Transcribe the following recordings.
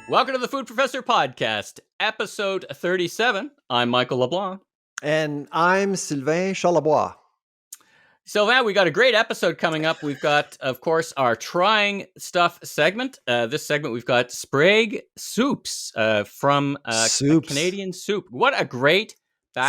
Welcome to the Food Professor Podcast, episode 37. I'm Michael LeBlanc. And I'm Sylvain Charlebois. Sylvain, we got a great episode coming up. We've got, of course, our Trying Stuff segment. This segment, we've got Sprague Soups from Canadian Soup. What a great...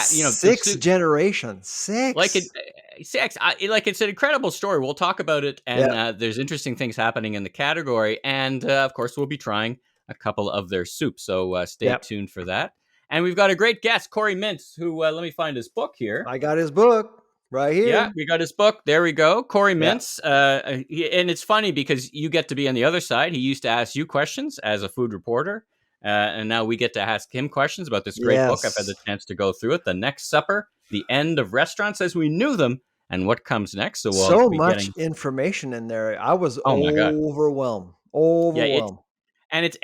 Six generations. Like it's an incredible story. We'll talk about it, and there's interesting things happening in the category. And, of course, we'll be trying a couple of their soups. So stay tuned for that. And we've got a great guest, Cory Mintz, who, let me find his book here. I got his book right here. Yeah, we got his book. There we go. Cory Mintz. And it's funny because you get to be on the other side. He used to ask you questions as a food reporter. And now we get to ask him questions about this great book. I've had the chance to go through it. The Next Supper, The End of Restaurants as We Knew Them, and What Comes Next. So, so much information in there. I was overwhelmed. And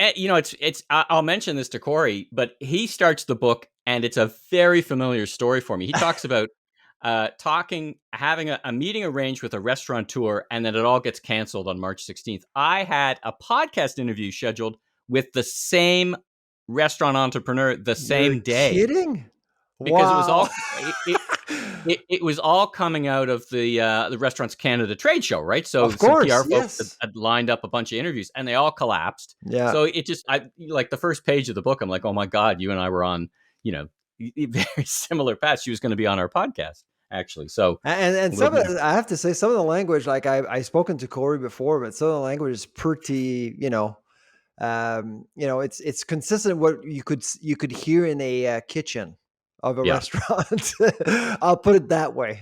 I'll mention this to Cory, but he starts the book and it's a very familiar story for me. He talks about having a meeting arranged with a restaurateur, and then it all gets canceled on March 16th. I had a podcast interview scheduled with the same restaurant entrepreneur the same day. Kidding? Because it was all coming out of the Restaurants Canada trade show, right? So of course, PR folks had lined up a bunch of interviews, and they all collapsed. Yeah. So like the first page of the book, I'm like, oh my God, you and I were on, very similar paths. She was going to be on our podcast, actually. So and some of I have to say, some of the language, like I've spoken to Cory before, but some of the language is pretty, it's consistent with what you could hear in a kitchen of a restaurant. I'll put it that way.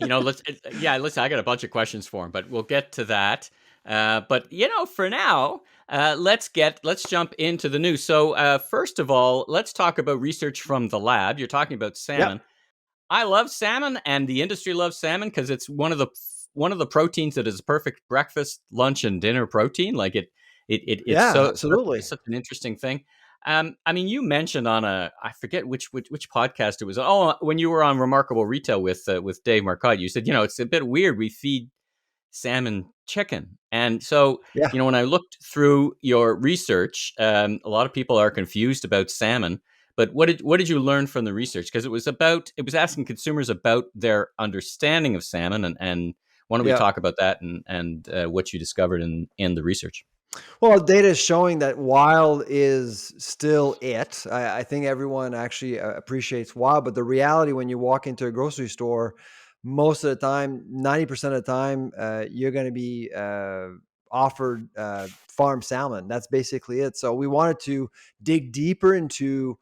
Listen, I got a bunch of questions for him, but we'll get to that. But for now, let's jump into the news. So first of all, let's talk about research from the lab. You're talking about salmon. Yep. I love salmon, and the industry loves salmon because it's one of the proteins that is a perfect breakfast, lunch, and dinner protein. Like it's absolutely such an interesting thing. You mentioned on I forget which podcast it was. Oh, when you were on Remarkable Retail with Dave Marcotte, you said, it's a bit weird. We feed salmon chicken. And so, when I looked through your research, a lot of people are confused about salmon. But what did you learn from the research? Because it was asking consumers about their understanding of salmon. And why don't we talk about that and what you discovered in the research? Well, data is showing that wild is still it. I think everyone actually appreciates wild, but the reality when you walk into a grocery store, most of the time, 90% of the time, you're going to be offered farm salmon. That's basically it. So we wanted to dig deeper into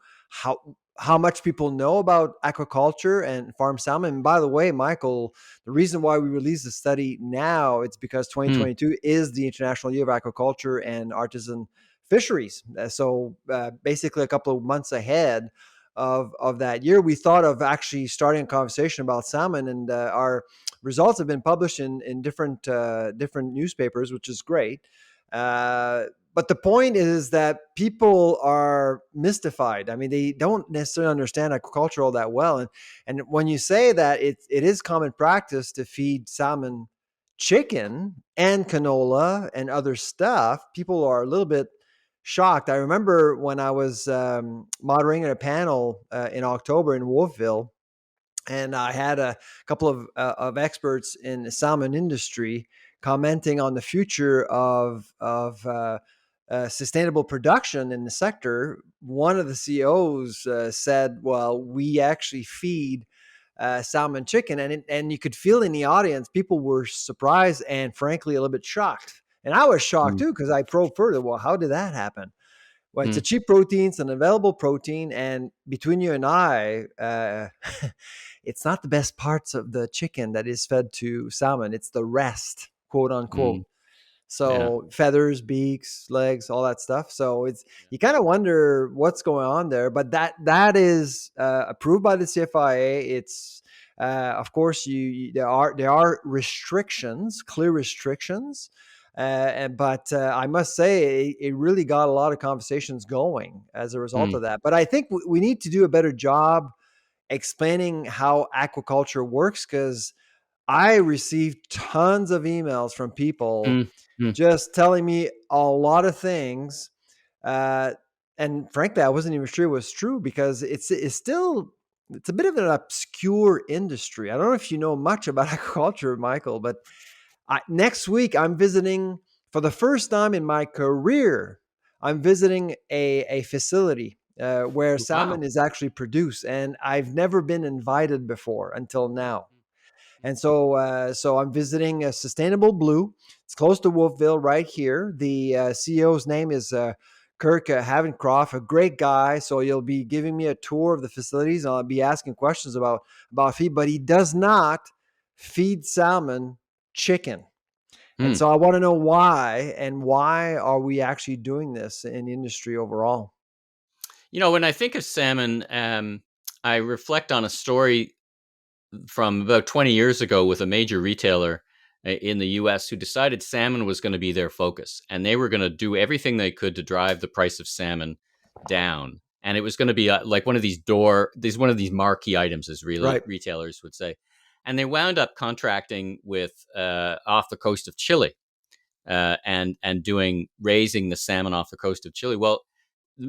how much people know about aquaculture and farm salmon. And by the way, Michael, the reason why we released the study now, it's because 2022 is the International Year of Aquaculture and Artisan Fisheries. So basically a couple of months ahead of that year, we thought of actually starting a conversation about salmon, and our results have been published in different newspapers, which is great. But the point is that people are mystified. I mean, they don't necessarily understand aquaculture all that well. And when you say that it is common practice to feed salmon chicken and canola and other stuff, people are a little bit shocked. I remember when I was moderating a panel in October in Wolfville, and I had a couple of experts in the salmon industry commenting on the future of sustainable production in the sector. One of the CEOs said, well, we actually feed salmon chicken. And you could feel in the audience, people were surprised and frankly, a little bit shocked. And I was shocked too, because I probed further. Well, how did that happen? Well, it's a cheap protein, it's an available protein. And between you and I, it's not the best parts of the chicken that is fed to salmon. It's the rest, quote unquote. So feathers, beaks, legs, all that stuff. So you kind of wonder what's going on there, but that is approved by the CFIA. It's of course there are restrictions, clear restrictions, but I must say it really got a lot of conversations going as a result of that. But I think we need to do a better job explaining how aquaculture works, because I received tons of emails from people just telling me a lot of things Uh, and frankly, I wasn't even sure it was true because it's a bit of an obscure industry. I don't know if you know much about agriculture, Michael, but next week I'm visiting for the first time in my career. I'm visiting a facility where Wow. salmon is actually produced, and I've never been invited before until now. And so I'm visiting a Sustainable Blue. It's close to Wolfville, right here. The CEO's name is Kirk Havencroft, a great guy. So you'll be giving me a tour of the facilities. And I'll be asking questions about feed, but he does not feed salmon chicken. And Hmm. so I want to know why, and why are we actually doing this in the industry overall? When I think of salmon, I reflect on a story from about 20 years ago with a major retailer in the US who decided salmon was going to be their focus. And they were going to do everything they could to drive the price of salmon down. And it was going to be like one of these marquee items, as really Right. retailers would say. And they wound up contracting with off the coast of Chile and doing raising the salmon off the coast of Chile. Well,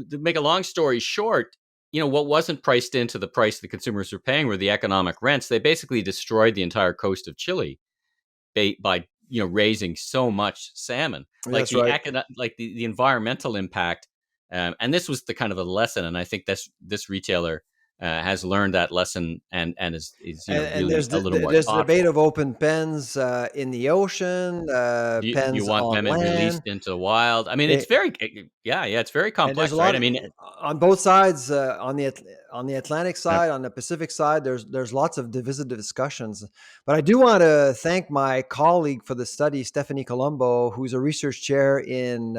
to make a long story short, what wasn't priced into the price the consumers were paying were the economic rents. They basically destroyed the entire coast of Chile by raising so much salmon, like That's right. the environmental impact. And this was the kind of a lesson, and I think this retailer has learned that lesson and is And really a little more there's the debate thoughtful. of open pens in the ocean, Do you pens want on them land. released into the wild? I mean, it's It, very yeah, it's very and there's a complex, right? lot I mean, on both sides. On the Atlantic yeah. side, on the Pacific side, there's lots of divisive discussions. But I do want to thank my colleague for the study, Stephanie Colombo, who's a research chair in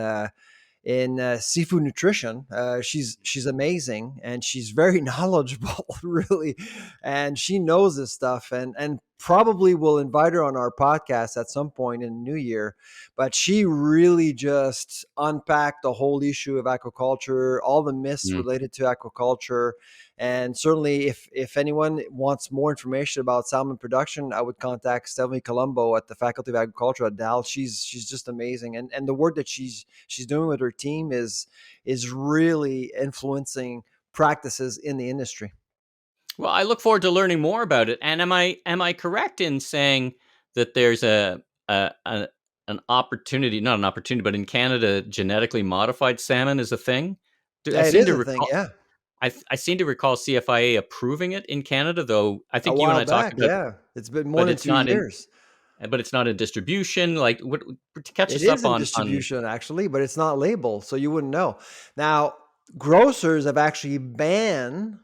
seafood nutrition. She's amazing, and she's very knowledgeable, really, and she knows this stuff. And probably will invite her on our podcast at some point in the new year. But she really just unpacked the whole issue of aquaculture, all the myths Mm. related to aquaculture. And certainly, if anyone wants more information about salmon production, I would contact Stephanie Colombo at the Faculty of Agriculture at Dal. She's just amazing, and the work that she's doing with her team is really influencing practices in the industry. Well, I look forward to learning more about it. And am I correct in saying that there's a an opportunity, not an opportunity, but in Canada, genetically modified salmon is a thing? I Yeah, it seem is to a thing. recall. Yeah, I seem to recall CFIA approving it in Canada, though. I a think you and while I talked back. about, Yeah, it's been more but than it's two not in, years. but it's not in distribution. Like, what to catch It us up is in on? distribution actually, but it's not labeled, so you wouldn't know. Now, grocers have actually banned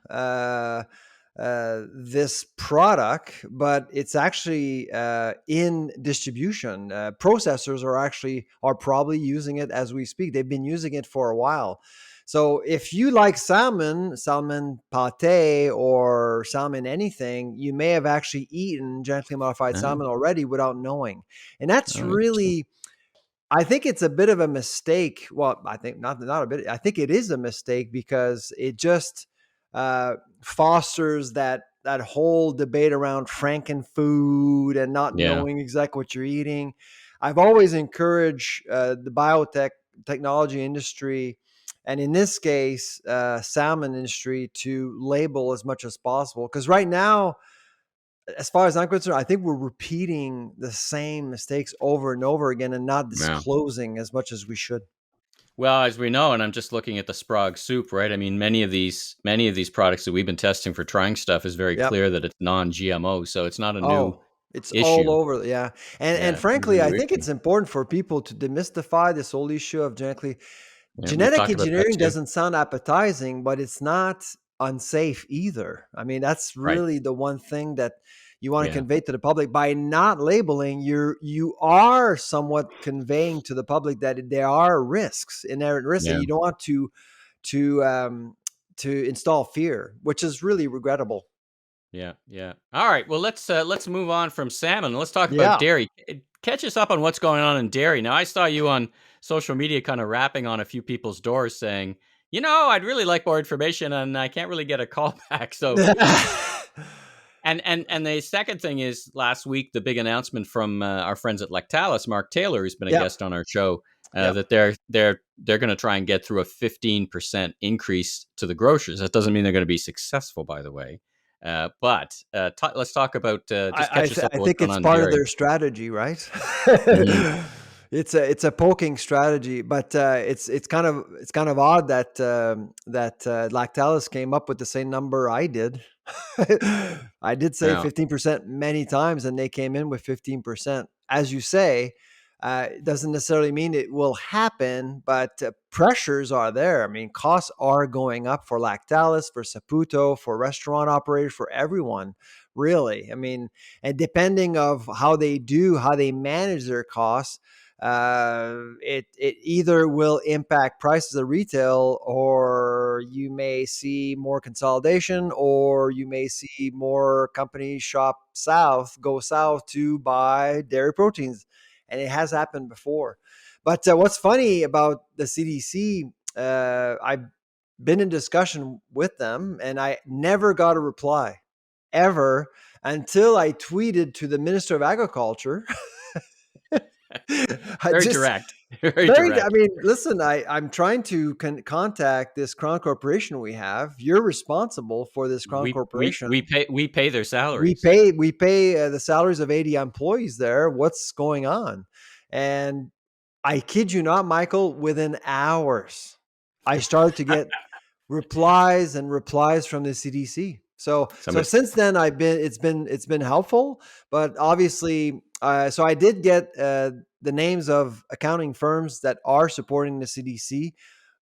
this product, but it's actually in distribution. Processors are probably using it as we speak. They've been using it for a while. So if you like salmon pate or salmon anything, you may have actually eaten genetically modified Oh, salmon already without knowing. And that's oh, interesting. really, I think it's a bit of a mistake. Well, I think not a bit. I think it is a mistake because it just fosters that whole debate around frankenfood and not Yeah. knowing exactly what you're eating. I've always encouraged the technology industry, and in this case, salmon industry, to label as much as possible. Because right now, as far as I'm concerned, I think we're repeating the same mistakes over and over again and not Yeah. disclosing as much as we should. Well, as we know, and I'm just looking at the Sprague soup, right? I mean, many of these products that we've been testing for trying stuff is very Yep. clear that it's non-GMO, so it's not a new Oh, it's all issue. over. Yeah. And Yeah, it's a frankly, I new think issue. it's important for people to demystify this whole issue of Yeah, we've genetic talked about that engineering too. doesn't sound appetizing, but it's not unsafe either. I mean, that's Right. really the one thing that you want to Yeah. convey to the public. By not labeling, you are somewhat conveying to the public that there are risks, inherent risks, and Yeah. you don't want to um, to install fear, which is really regrettable. Yeah. Yeah. All right. Well, let's move on from salmon. Let's talk about Yeah. dairy. Catch us up on what's going on in dairy. Now, I saw you on social media kind of rapping on a few people's doors saying, I'd really like more information and I can't really get a call back. So, and the second thing is last week, the big announcement from our friends at Lactalis, Mark Taylor, who's been a Yeah. guest on our show. Yep. that they're going to try and get through a 15% increase to the grocers. That doesn't mean they're going to be successful, by the way. Let's talk about just catch us up I on what's think going it's on in part of dairy. their strategy, right? Mhm. It's a poking strategy, but it's kind of odd that Lactalis came up with the same number I did. I did say Yeah. 15% many times, and they came in with 15%. As you say, it doesn't necessarily mean it will happen, but pressures are there. I mean, costs are going up for Lactalis, for Saputo, for restaurant operators, for everyone, really. I mean, and depending of how they manage their costs, it either will impact prices at retail, or you may see more consolidation, or you may see more companies go south to buy dairy proteins, and it has happened before. But what's funny about the CDC, I've been in discussion with them, and I never got a reply ever until I tweeted to the Minister of Agriculture. I Very just direct. Very very, I direct. mean, listen, I'm trying to contact this Crown Corporation we have. You're responsible for this Crown Corporation. We pay their We salaries. pay we pay the salaries of 80 employees there. What's going on? And I kid you not, Michael, within hours, I started to get replies and replies from the CDC. So Somebody. since then, it's been helpful, but obviously, so I did get the names of accounting firms that are supporting the CDC,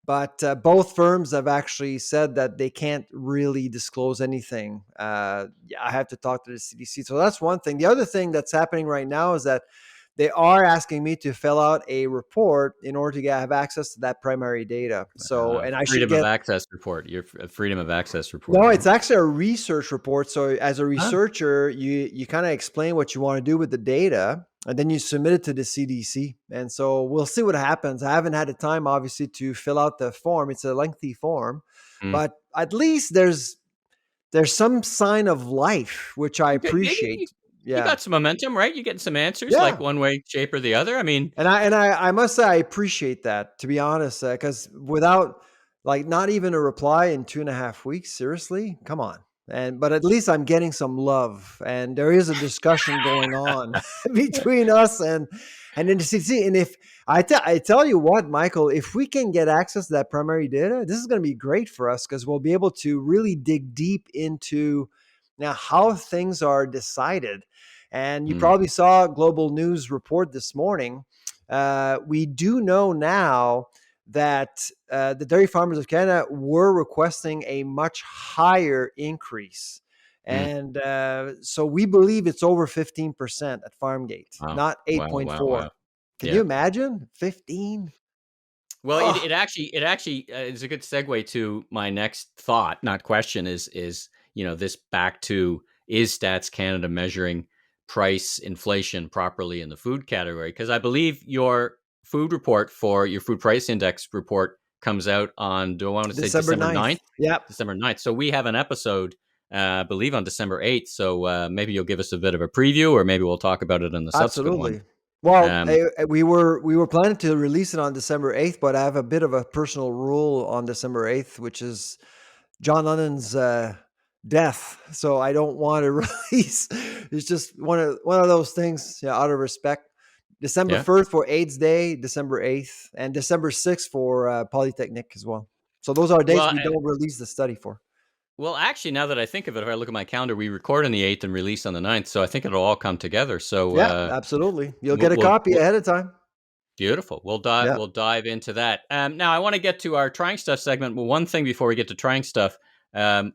but both firms have actually said that they can't really disclose anything. Yeah, I have to talk to the CDC. So that's one thing. The other thing that's happening right now is that they are asking me to fill out a report in order to have access to that primary data. So, and I should Freedom of get. access report. Your freedom of access report, No, right? it's actually a research report. So as a Huh? researcher, you kind of explain what you want to do with the data, and then you submit it to the CDC. And so we'll see what happens. I haven't had the time, obviously, to fill out the form. It's a lengthy form, Mm. but at least there's some sign of life, which I Okay, appreciate. you Yeah. got some momentum, right? You getting some answers, like Yeah. one way, shape, or the other. I mean, I must say I appreciate that, to be honest, because without, like, not even a reply in 2.5 weeks, seriously, come on. But at least I'm getting some love, and there is a discussion going on between us and NCC. And if I tell you what, Michael, if we can get access to that primary data, this is going to be great for us, because we'll be able to really dig deep into now how things are decided. And you mm, probably saw Global News report this morning. We do know now that the Dairy Farmers of Canada were requesting a much higher increase. mm. And so we believe it's over 15% at Farmgate, Wow, not wow, wow, wow. 8.4. Can you Yeah. imagine 15? Well, Oh, it actually is a good segue to my next thought, not question. Is this back to, is Stats Canada measuring price inflation properly in the food category? Because I believe your food report for your food price index report comes out on, do I want to say December December 9th. 9th? Yep. December 9th. So we have an episode, I believe, on December 8th. So maybe you'll give us a bit of a preview, or maybe we'll talk about it in the subsequent one. Absolutely. Well, Um, we were planning to release it on December 8th, but I have a bit of a personal rule on December 8th, which is John Lennon's death. So I don't want to release. It's just one of those things, yeah, out of respect. December yeah. 1st for AIDS Day, December 8th, and December 6th for Polytechnic as well. So those are dates Well, we don't release the study for. Well, actually, now that I think of it, if I look at my calendar, we record on the 8th and release on the 9th. So I think it'll all come together. So Yeah, absolutely. You'll we'll, get a we'll, copy we'll ahead of time. beautiful. Yeah. We'll dive into that. Now, I want to get to our trying stuff segment. But one thing before we get to trying stuff,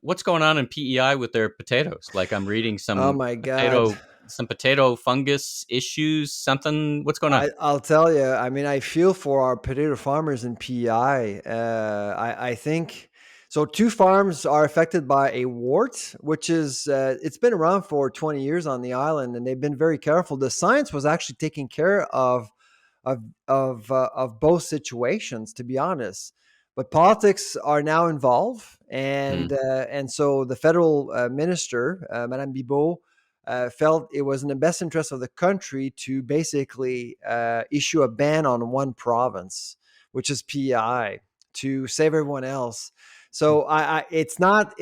what's going on in PEI with their potatoes? Like, I'm reading Oh my God. some potato fungus issues. Something. What's going on? I'll tell you. I mean, I feel for our potato farmers in PEI. I think so. Two farms are affected by a wart, which is it's been around for 20 years on the island, and they've been very careful. The science was actually taking care of of both situations, to be honest. But politics are now involved, Hmm. and so the federal minister, Madame Bibeau, felt it was in the best interest of the country to basically issue a ban on one province, which is PEI, to save everyone else. So it's not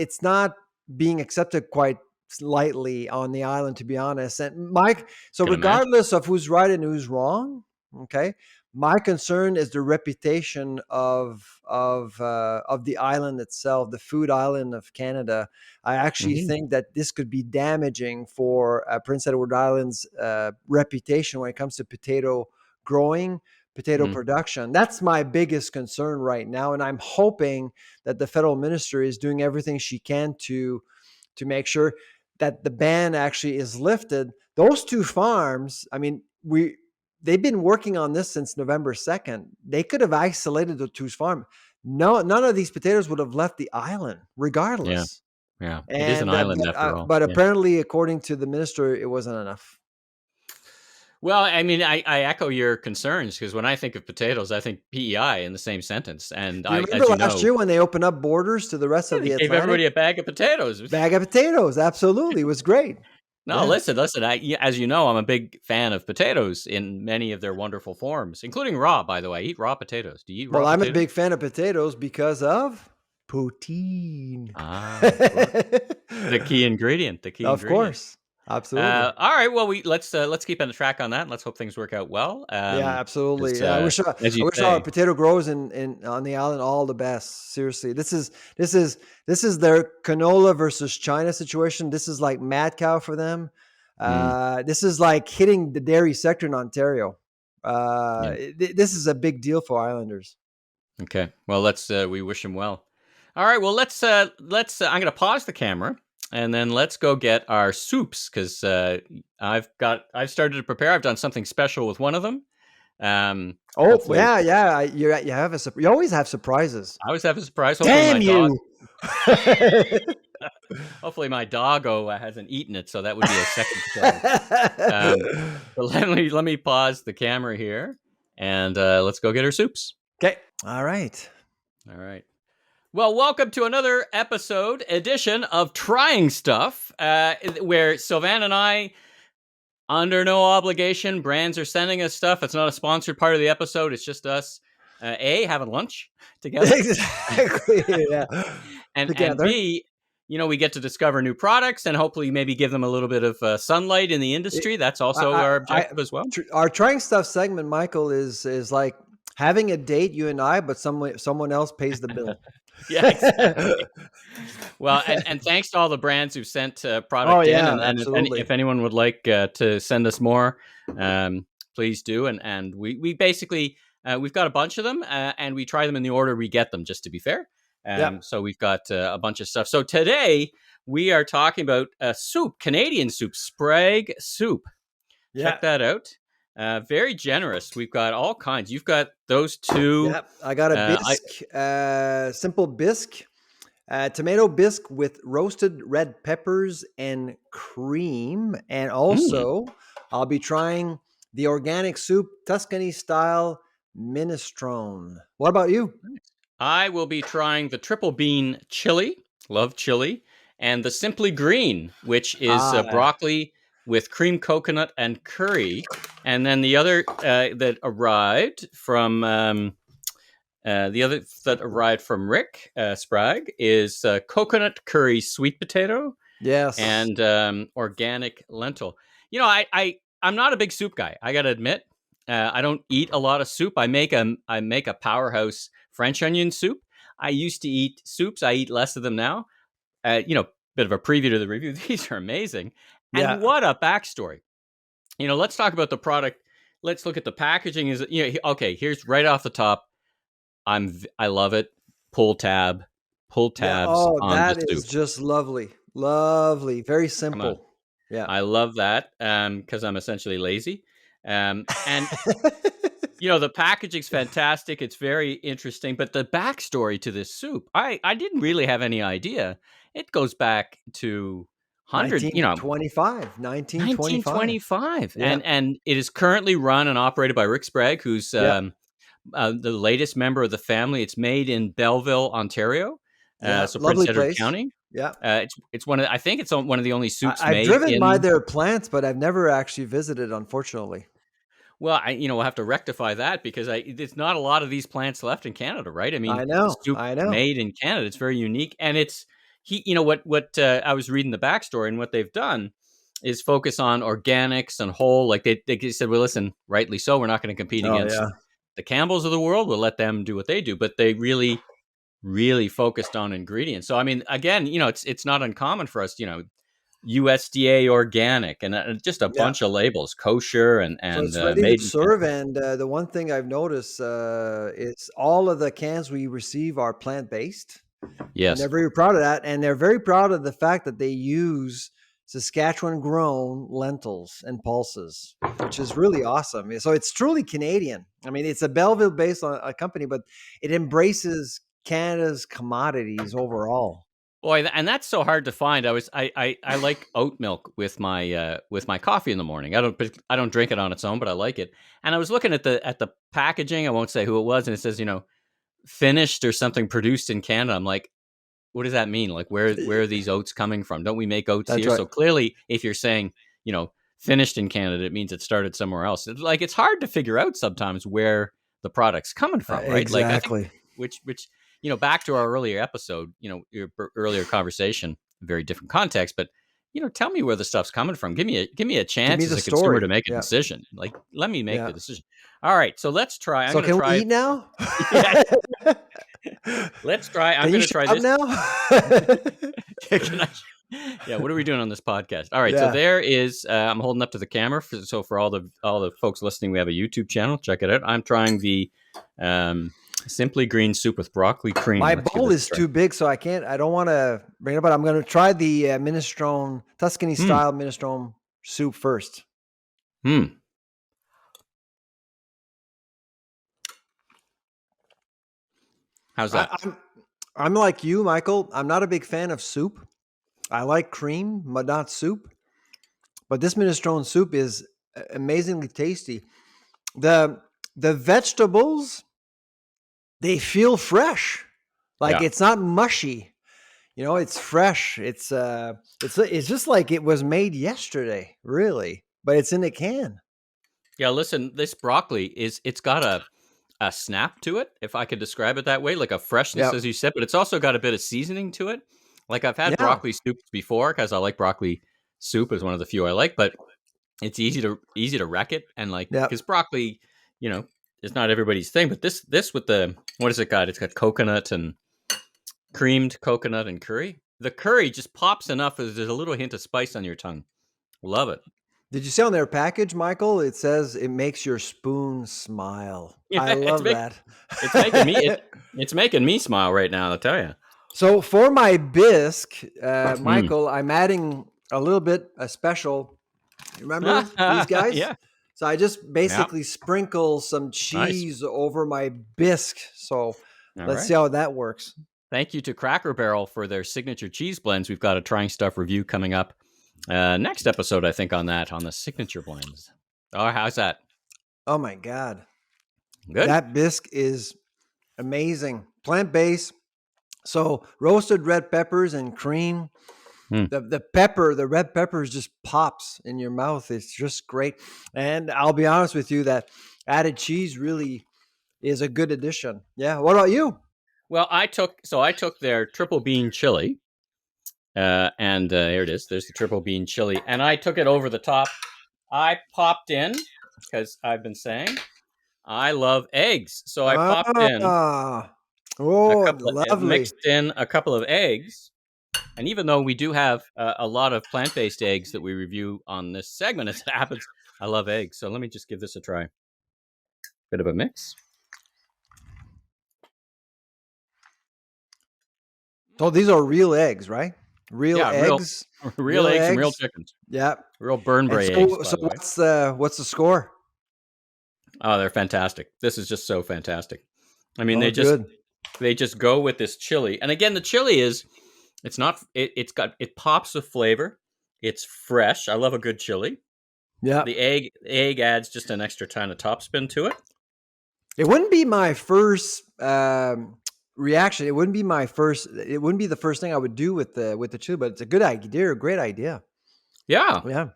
being accepted quite lightly on the island, to be honest. And Mike, so Can imagine. regardless of who's right and who's wrong, okay, my concern is the reputation of the island itself, the food island of Canada. I actually think that this could be damaging for Prince Edward Island's reputation when it comes to potato growing, potato production. That's my biggest concern right now, and I'm hoping that the federal minister is doing everything she can to make sure that the ban actually is lifted. Those two farms, I mean, they've been working on this since November 2nd. They could have isolated the two farms. No, none of these potatoes would have left the island, regardless. Yeah. It is an island after all. But apparently, according to the minister, it wasn't enough. Well, I mean, I echo your concerns, because when I think of potatoes, I think PEI in the same sentence. And Do you remember last year when they opened up borders to the rest of the Atlantic? Gave everybody a bag of potatoes. Bag of potatoes, absolutely, it was great. No, listen. As you know, I'm a big fan of potatoes in many of their wonderful forms, including raw. By the way, I eat raw potatoes. Do you eat raw? Well, I'm a big fan of potatoes because of poutine. The key ingredient. Of course. Absolutely. All right. Well, let's keep on the track on that, and let's hope things work out well. Yeah, absolutely. I wish our potato growers in on the island all the best. Seriously, this is their canola versus China situation. This is like mad cow for them. This is like hitting the dairy sector in Ontario. This is a big deal for Islanders. Okay. Well, we wish them well. All right. Well, let's. I'm going to pause the camera. And then let's go get our soups, because I've started to prepare. I've done something special with one of them. You always have surprises. I always have a surprise. Damn you! Hopefully my doggo hasn't eaten it, so that would be a second surprise. But let me pause the camera here, and let's go get our soups. Okay. All right. Well, welcome to another edition of Trying Stuff, where Sylvain and I, under no obligation, brands are sending us stuff. It's not a sponsored part of the episode. It's just us, having lunch together. Exactly, yeah. and B, we get to discover new products and hopefully maybe give them a little bit of sunlight in the industry. That's also our objective as well. Our Trying Stuff segment, Michael, is like having a date, you and I, but someone else pays the bill. Yeah, exactly. Well, and thanks to all the brands who've sent product in. And if anyone would like to send us more, please do. And we basically, we've got a bunch of them, and we try them in the order we get them, just to be fair. So we've got a bunch of stuff. So today we are talking about soup, Canadian soup, Sprague soup. Check that out. Very generous. We've got all kinds. You've got those two. Yep. I got a bisque, simple bisque, tomato bisque with roasted red peppers and cream. And also, I'll be trying the organic soup, Tuscany style minestrone. What about you? I will be trying the triple bean chili. Love chili. And the Simply Green, which is broccoli with cream coconut and curry. And then the other that arrived from Rick Sprague is coconut curry sweet potato. Yes. And organic lentil. I'm not a big soup guy. I got to admit, I don't eat a lot of soup. I make a powerhouse French onion soup. I used to eat soups. I eat less of them now. Bit of a preview to the review. These are amazing. And what a backstory. Let's talk about the product. Let's look at the packaging. Here's right off the top. I love it. Pull tabs on the soup. That is just lovely. Lovely. Very simple. Yeah. I love that because I'm essentially lazy. And the packaging's fantastic. It's very interesting. But the backstory to this soup, I didn't really have any idea. It goes back to 1925. Yeah. And it is currently run and operated by Rick Sprague, who's the latest member of the family. It's made in Belleville, Ontario. So Prince Edward County. Yeah. It's one of I think it's one of the only soups I've made driven by in. their plants, but I've never actually visited, unfortunately. Well, we'll have to rectify that because there's not a lot of these plants left in Canada, right? I mean, I know. soup I know. made in Canada, it's very unique, and it's what I was reading the backstory, and what they've done is focus on organics and whole. Like they said, well, listen, rightly so, we're not going to compete Oh, against yeah. the Campbells of the world. We'll let them do what they do, but they really, really focused on ingredients. So I mean, again, it's not uncommon for us, USDA organic and just a Yeah. bunch of labels, kosher and So and it's ready to made in Canada. serve. And the one thing I've noticed is all of the cans we receive are plant based. And they're Yes. very proud of that. And they're very proud of the fact that they use Saskatchewan grown lentils and pulses, which is really awesome. So it's truly Canadian. I mean, it's a Belleville based on a company, but it embraces Canada's commodities overall. Boy, and that's so hard to find. I like oat milk with my coffee in the morning. I don't drink it on its own, but I like it. And I was looking at the packaging. I won't say who it was, and it says finished or something produced in Canada. I'm like, what does that mean? Like, where are these oats coming from? Don't we make oats That's here? right. So clearly, if you're saying finished in Canada, it means it started somewhere else. It's hard to figure out sometimes where the product's coming from, right? Like I think Exactly. which back to our earlier episode, your earlier conversation, very different context, but tell me where the stuff's coming from. Give me a Give me chance as the a consumer story. to make a Yeah. decision. Like, let me make the Yeah. decision. All right, so let's try. I'm So going to can we try. eat now? Yeah, let's try. I'm Can you going to shut try up this. now? Can I? Yeah, what are we doing on this podcast? All right, so Yeah. there is. I'm holding up to the camera. So for all the folks listening, we have a YouTube channel. Check it out. I'm trying the Simply Green soup with broccoli cream. My Let's give bowl this is a try. too big, so I don't want to bring it up, but I'm going to try the minestrone, Tuscany Hmm. style minestrone soup first. How's that? I'm like you, Michael. I'm not a big fan of soup. I like cream, but not soup. But this minestrone soup is amazingly tasty. The vegetables, they feel fresh. Like Yeah. it's not mushy. It's fresh. It's just like it was made yesterday, really. But it's in a can. Yeah, listen, this broccoli it's got a snap to it, if I could describe it that way, like a freshness, Yeah. as you said, but it's also got a bit of seasoning to it. Like I've had Yeah. broccoli soups before because I like broccoli soup is one of the few I like, but it's easy to wreck it, and like Yeah. because broccoli, is not everybody's thing. But this with the what has it got? It's got coconut and creamed coconut and curry. The curry just pops enough as there's a little hint of spice on your tongue. Love it. Did you see on their package, Michael? It says it makes your spoon smile. Yeah, I love that. it's making me smile right now. I'll tell you. So for my bisque, Mm. Michael, I'm adding a little bit a special. Remember these guys? Yeah. So I just basically sprinkle some Nice. cheese over my bisque. So All let's right. see how that works. Thank you to Cracker Barrel for their signature cheese blends. We've got a Trying Stuff review coming up next episode, I think, on the signature blends. Oh, how's that? Oh my God. Good? That bisque is amazing. Plant-based. So roasted red peppers and cream. The red peppers just pops in your mouth. It's just great. And I'll be honest with you, that added cheese really is a good addition. Yeah. What about you? Well, I took their triple bean chili, and here it is. There's the triple bean chili, and I took it over the top. I popped in because I've been saying I love eggs, so I popped in Lovely. mixed in a couple of eggs. And even though we do have a lot of plant-based eggs that we review on this segment, as it happens, I love eggs. So let me just give this a try. Bit of a mix. So these are real eggs, right? Real eggs. Real eggs and real chickens. Yeah. Real Burnbrae eggs. So what's the score? Oh, they're fantastic. This is just so fantastic. I mean, good. they just go with this chili. And again, the chili it pops with flavor. It's fresh. I love a good chili. Yeah. The egg adds just an extra kind of top spin to it. It wouldn't be my first reaction. It wouldn't be my first. It wouldn't be the first thing I would do with the chili, but it's a good idea, a great idea. Yeah. Yeah.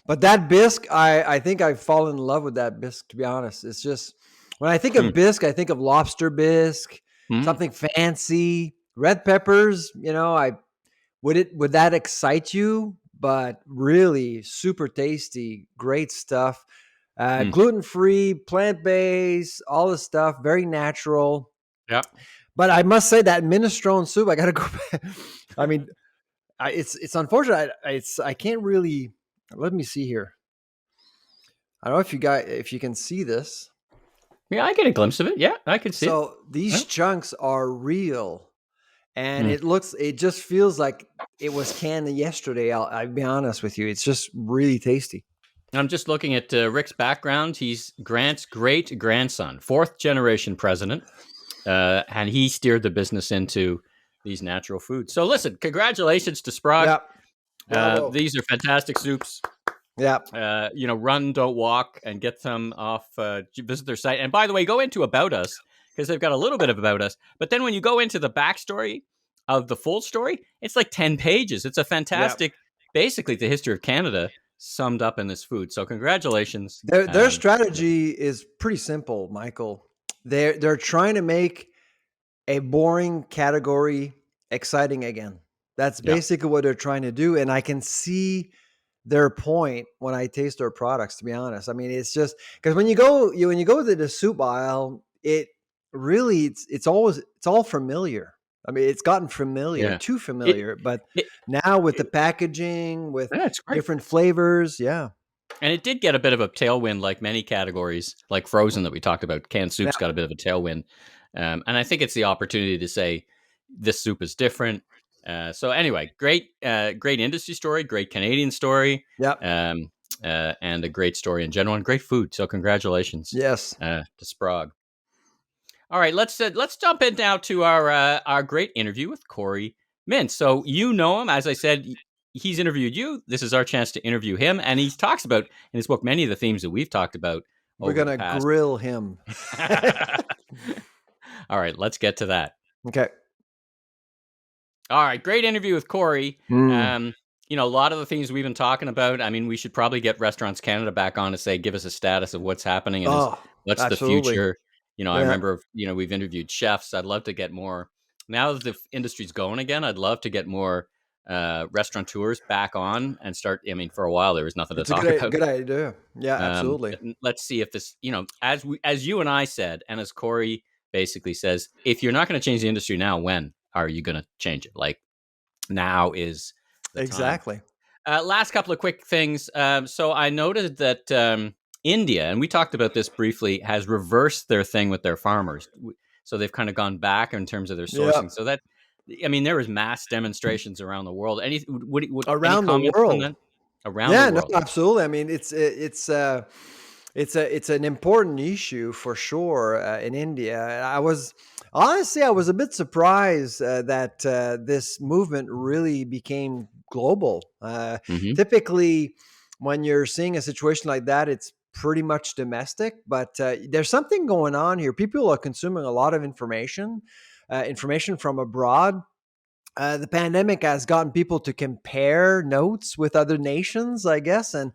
But that bisque, I think I've fallen in love with that bisque. To be honest, it's just when I think Hmm. of bisque, I think of lobster bisque, Hmm. something fancy, red peppers. I would that excite you? But really, super tasty, great stuff. Hmm. Gluten free, plant based, all this stuff, very natural. Yeah. But I must say that minestrone soup, I got to go back. I mean, it's unfortunate. I can't really. Let me see here. I don't know if you can see this. Yeah, I get a glimpse of it. Yeah, I can see it. So these Yeah. chunks are real, and Hmm. it just feels like it was canned yesterday. I'll be honest with you. It's just really tasty. I'm just looking at Rick's background. He's Grant's great grandson, fourth generation president, and he steered the business into these natural foods. So listen, congratulations to Sprague. Yeah. Bravo. These are fantastic soups. Yeah. Run, don't walk, and get them off. Visit their site. And by the way, go into About Us because they've got a little bit of About Us. But then when you go into the backstory of the full story, it's like 10 pages. It's a Yeah. fantastic, basically the history of Canada summed up in this food. So congratulations. Their strategy is pretty simple, Michael. They're trying to make a boring category exciting again. That's Yeah. basically what they're trying to do, and I can see their point when I taste their products. To be honest, I mean, it's just because when you go to the soup aisle, it really it's all familiar. I mean, it's gotten familiar, Yeah. too It, familiar. But it, now with the packaging, with yeah, it's great. different flavors, yeah. And it did get a bit of a tailwind, like many categories, like frozen that we talked about. Canned Now, soups got a bit of a tailwind. And I think it's the opportunity to say this soup is different. So anyway, great industry story, great Canadian story, yep, um, and a great story in general, and great food. So congratulations yes. to Sprague. All right, let's jump in now to our great interview with Cory Mintz. So you know him, as I said, he's interviewed you. This is our chance to interview him, and he talks about in his book many of the themes that we've talked about We're over the gonna past. grill him. All right, let's get to that. Okay. All right, great interview with Cory. Mm. A lot of the things we've been talking about. I mean, we should probably get Restaurants Canada back on to say, give us a status of what's happening and Oh, what's the absolutely. future. I Yeah. remember, we've interviewed chefs. I'd love to get more. Now that the industry's going again, I'd love to get more restaurateurs back on and start. I mean, for a while there was nothing to It's a talk about. good idea. Yeah, absolutely. Let's see if this, as you and I said, and as Cory basically says, if you're not going to change the industry now, when are you going to change it? Like, now is the time. Exactly. Last couple of quick things. So I noted that India, and we talked about this briefly, has reversed their thing with their farmers. So they've kind of gone back in terms of their sourcing. Yeah. So that, I mean, there was mass demonstrations around the world. Any Around the comments on world. that? Around the Yeah, no, world. absolutely. I mean, it's an important issue for sure in India. I was a bit surprised that this movement really became global. Hmm. Typically, when you're seeing a situation like that, it's pretty much domestic. But there's something going on here. People are consuming a lot of information from abroad. The pandemic has gotten people to compare notes with other nations, I guess. And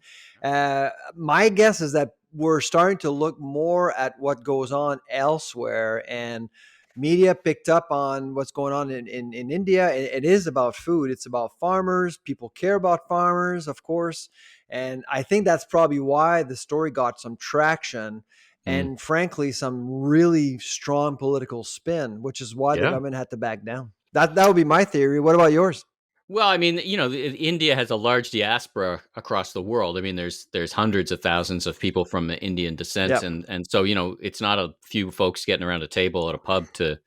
my guess is that we're starting to look more at what goes on elsewhere. And media picked up on what's going on in India. It is about food, it's about farmers. People care about farmers, of course. And I think that's probably why the story got some traction. Mm. And frankly, some really strong political spin, which is why the Yeah. government had to back down. That would be my theory. What about yours? Well, I mean, India has a large diaspora across the world. I mean, there's hundreds of thousands of people from Indian descent, Yep. and so it's not a few folks getting around a table at a pub to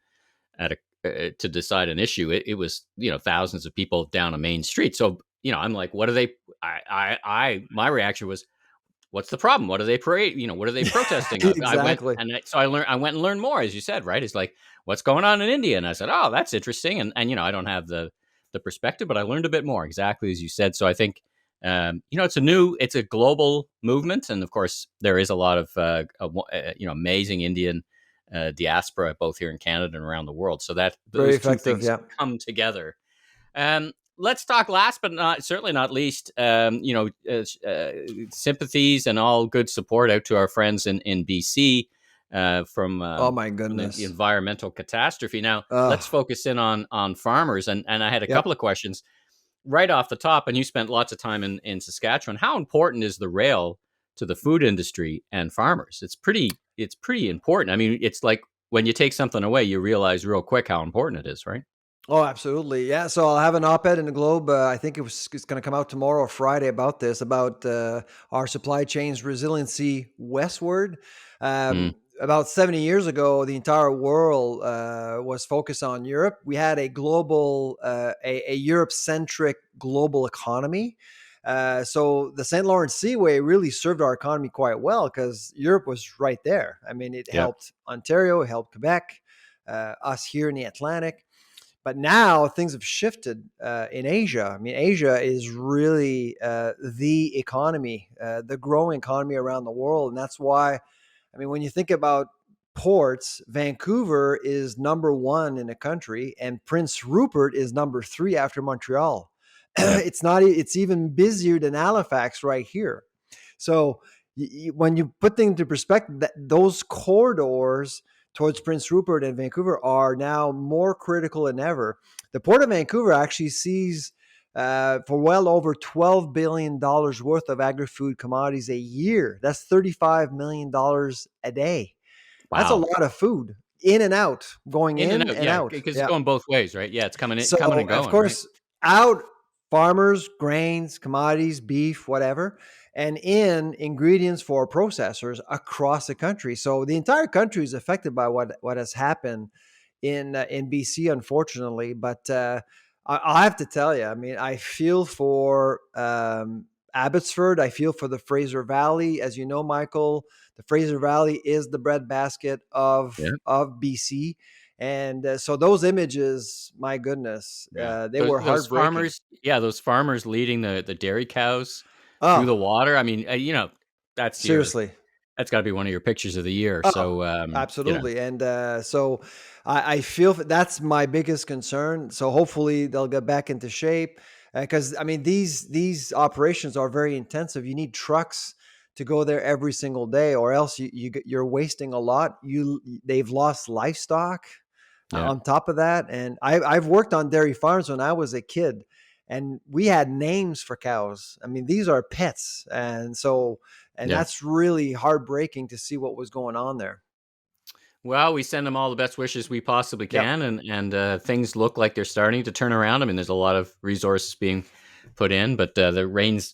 decide an issue. It was thousands of people down a main street. So I'm like, what are they? My reaction was, what's the problem? What are they what are they protesting? Exactly. I went and learned more, as you said, right? It's like, what's going on in India? And I said, oh, that's interesting. And I don't have the perspective, but I learned a bit more, exactly as you said. So I think, it's a global movement. And of course there is a lot of, amazing Indian diaspora, both here in Canada and around the world. So that Very those two effective. things Yeah. come together. Let's talk last but certainly not least, sympathies and all good support out to our friends in BC from Oh my the goodness. environmental catastrophe. Now, let's Oh, focus in on farmers. And I had a yep. couple of questions right off the top, and you spent lots of time in Saskatchewan. How important is the rail to the food industry and farmers? It's pretty important. I mean, it's like when you take something away, you realize real quick how important it is, right? Oh, absolutely. Yeah. So I'll have an op-ed in the Globe. I think it's going to come out tomorrow or Friday about this, about our supply chain's resiliency westward. Mm, About 70 years ago, the entire world was focused on Europe. We had a global, a Europe-centric global economy. So the St. Lawrence Seaway really served our economy quite well because Europe was right there. I mean, it yeah, helped Ontario, it helped Quebec, us here in the Atlantic. But now things have shifted in Asia. I mean, Asia is really the economy, the growing economy around the world. And that's why, I mean, when you think about ports, Vancouver is number one in the country, and Prince Rupert is number three after Montreal. yeah, It's even busier than Halifax right here. So when you put things into perspective, those corridors towards Prince Rupert and Vancouver are now more critical than ever. The Port of Vancouver actually sees for well over $12 billion worth of agri-food commodities a year. That's $35 million a day. That's a wow. lot of food in and out, going In and in out, and yeah, out. because it's Yeah. going both ways, right? Yeah, it's coming So, and of going, right? course, out farmers, grains, commodities, beef, whatever, and in ingredients for processors across the country. So the entire country is affected by what has happened in BC, unfortunately. But I have to tell you, I mean, I feel for Abbotsford. I feel for the Fraser Valley. As you know, Michael, the Fraser Valley is the breadbasket Yeah, of BC. And so those images, my goodness, yeah. they Those were those heartbreaking. farmers, yeah, those farmers leading the dairy cows through the Oh, water. I mean, that's your seriously. that's got to be one of your pictures of the year. Oh, So, absolutely. And so I feel that's my biggest concern. So hopefully they'll get back into shape because I mean these operations are very intensive. You need trucks to go there every single day, or else you're wasting a lot. They've lost livestock yeah, on top of that. And I've worked on dairy farms when I was a kid, and we had names for cows. I mean, these are pets, and yeah. that's really heartbreaking to see what was going on there. Well, we send them all the best wishes we possibly Yep. can, and things look like they're starting to turn around. I mean, there's a lot of resources being put in, but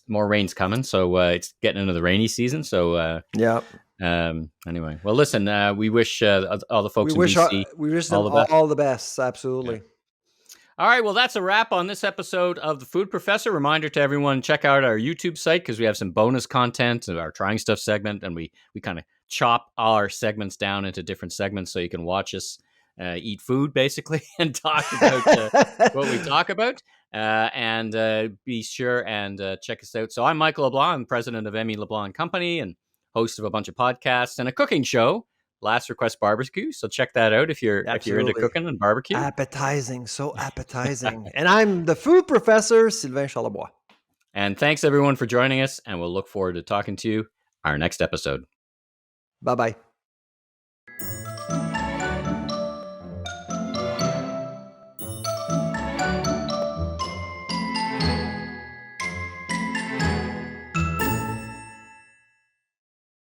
more rain's coming, so it's getting into the rainy season. So Yep. anyway, well, listen, we wish all the We folks in wish BC we wish all them the best. all the best. Yeah. Absolutely. All right, well, that's a wrap on this episode of The Food Professor. Reminder to everyone, check out our YouTube site because we have some bonus content of our Trying Stuff segment, and we kind of chop our segments down into different segments so you can watch us eat food, basically, and talk about what we talk about. And be sure and check us out. So I'm Michael LeBlanc. I'm president of Emmy LeBlanc Company and host of a bunch of podcasts and a cooking show, Last Request Barbecue. So check that out if you're into Absolutely. cooking and barbecue. Appetizing, so appetizing. And I'm the food professor, Sylvain Charlebois. And thanks everyone for joining us, and we'll look forward to talking to you our next episode. Bye bye.